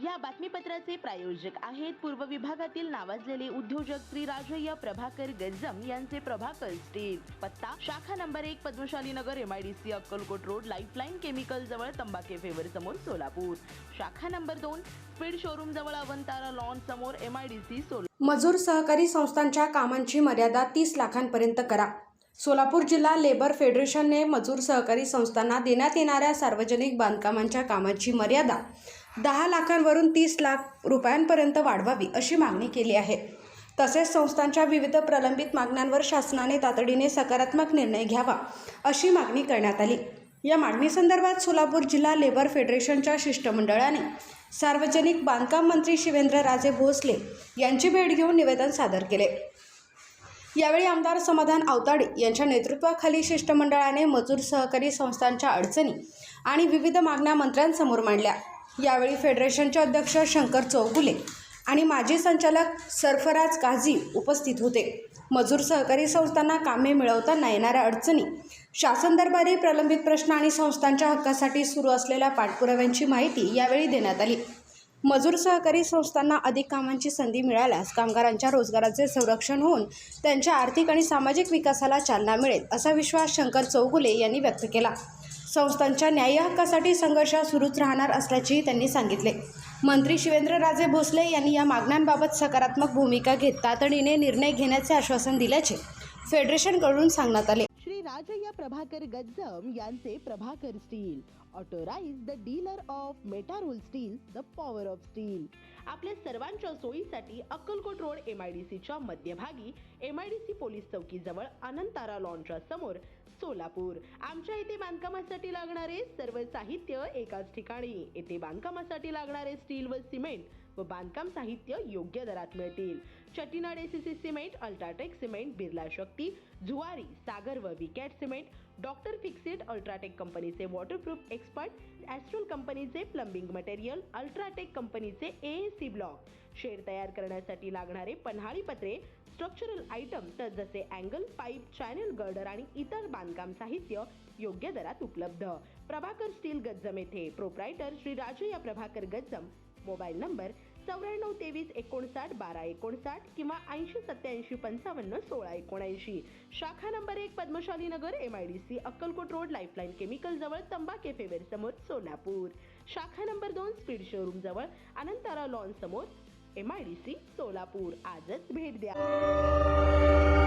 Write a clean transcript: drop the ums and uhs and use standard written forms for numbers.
या बातमीपत्राचे प्रायोजक आहेत पूर्व विभागातील नावाजलेले उद्योजक श्री राजय्य प्रभाकर गज्जम यांचे प्रभाकर स्टील। पत्ता शाखा नंबर 1 पद्मशाली नगर MIDC Akkalkot road lifeline chemical जवळ तंबाके फेवर समोर सोलापूर। शाखा नंबर 2 स्पीड शोरूम जवळ अवंतारा लॉन समोर MIDC सोलापूर। मजूर सहकारी संस्थांच्या कामांची मर्यादा 30 लाखांपर्यंत करा। सोलापूर जिल्हा लेबर फेडरेशनने मजूर सहकारी संस्थांना देण्यात येणाऱ्या सार्वजनिक बांधकामांच्या कामांची मर्यादा 10 लाखांवरून 30 लाख रुपयांपर्यंत वाढवावी अशी मागणी केली आहे। तसेच संस्थांच्या विविध प्रलंबित मागण्यांवर शासनाने तातडीने सकारात्मक निर्णय घ्यावा अशी मागणी करण्यात आली। या मागणीसंदर्भात सोलापूर जिल्हा लेबर फेडरेशनच्या शिष्टमंडळाने सार्वजनिक बांधकाम मंत्री शिवेंद्रराजे भोसले यांची भेट घेऊन निवेदन सादर केले। यावेळी आमदार समाधान आवताडे यांच्या नेतृत्वाखाली शिष्टमंडळाने मजूर सहकारी संस्थांच्या अडचणी आणि विविध मागण्या मंत्र्यांसमोर मांडल्या। यावेळी फेडरेशनचे अध्यक्ष शंकर चौगुले आणि माजी संचालक सरफराज काझी उपस्थित होते। मजूर सहकारी संस्थांना कामे मिळवताना येणाऱ्या अडचणी, शासन दरबारी प्रलंबित प्रश्न आणि संस्थांच्या हक्कासाठी सुरू असलेल्या पाठपुराव्यांची माहिती यावेळी देण्यात आली। मजूर सहकारी संस्थांना अधिक कामांची संधी मिळाल्यास कामगारांच्या रोजगाराचे संरक्षण होऊन त्यांच्या आर्थिक आणि सामाजिक विकासाला चालना मिळेल असा विश्वास शंकर चौगुले यांनी व्यक्त केला। संस्थांच्या न्याय्य हक्कासाठी संघर्ष सुरूच राहणार असल्याचेही त्यांनी सांगितले। मंत्री शिवेंद्रराजे भोसले यांनी या मागण्यांबाबत सकारात्मक भूमिका घेत तातडीने निर्णय घेण्याचे आश्वासन दिल्याचे फेडरेशनकडून सांगण्यात आले। श्री राजय्य प्रभाकर गज्जम यांचे Prabhakar steel, authorise the dealer of मेटारोल steel, the power of steel. आपल्या सर्वांच्या सोयीसाठी अक्कलकोट रोड MIDCच्या मध्यभागी MIDC पोलीस चौकी जवळ अनंतारा लॉनच्या समोर सोलापूर। आमच्या इथे बांधकामासाठी लागणारे सर्व साहित्य एकाच ठिकाणी। येथे बांधकामासाठी लागणारे स्टील व सिमेंट व बांधकाम साहित्य योग्य दरात मिळतील। Chettinad ACC cement, UltraTech cement, Birla Shakti, Zuari, Sagar व Vicat cement, doctor Fixit, UltraTech कंपनीचे वॉटरप्रूफ एक्सपर्ट, ॲस्ट्रोल कंपनीचे प्लंबिंग मटेरियल, अल्ट्राटेक कंपनीचे AAC ब्लॉक, शेड तयार करण्यासाठी लागणारे पन्हाळी पत्रे, स्ट्रक्चरल आयटम जसे अँगल, पाईप, चॅनल गर्डर आणि इतर बांधकाम साहित्य योग्य दरात उपलब्ध। प्रभाकर स्टील गज्जम येथे proprietor Shri Rajayya Prabhakar Gajjam. Mobile number 94 23 59 12 59 किंवा 80 87 55 16 79। शाखा नंबर 1 पद्मशाली नगर MIDC Akkalkot road lifeline chemical जवळ तंबाके फेवर समोर सोलापूर। शाखा नंबर 2 स्पीड शोरूम जवळ अनंतारा लॉन समोर MIDC सोलापूर। आजच भेट द्या।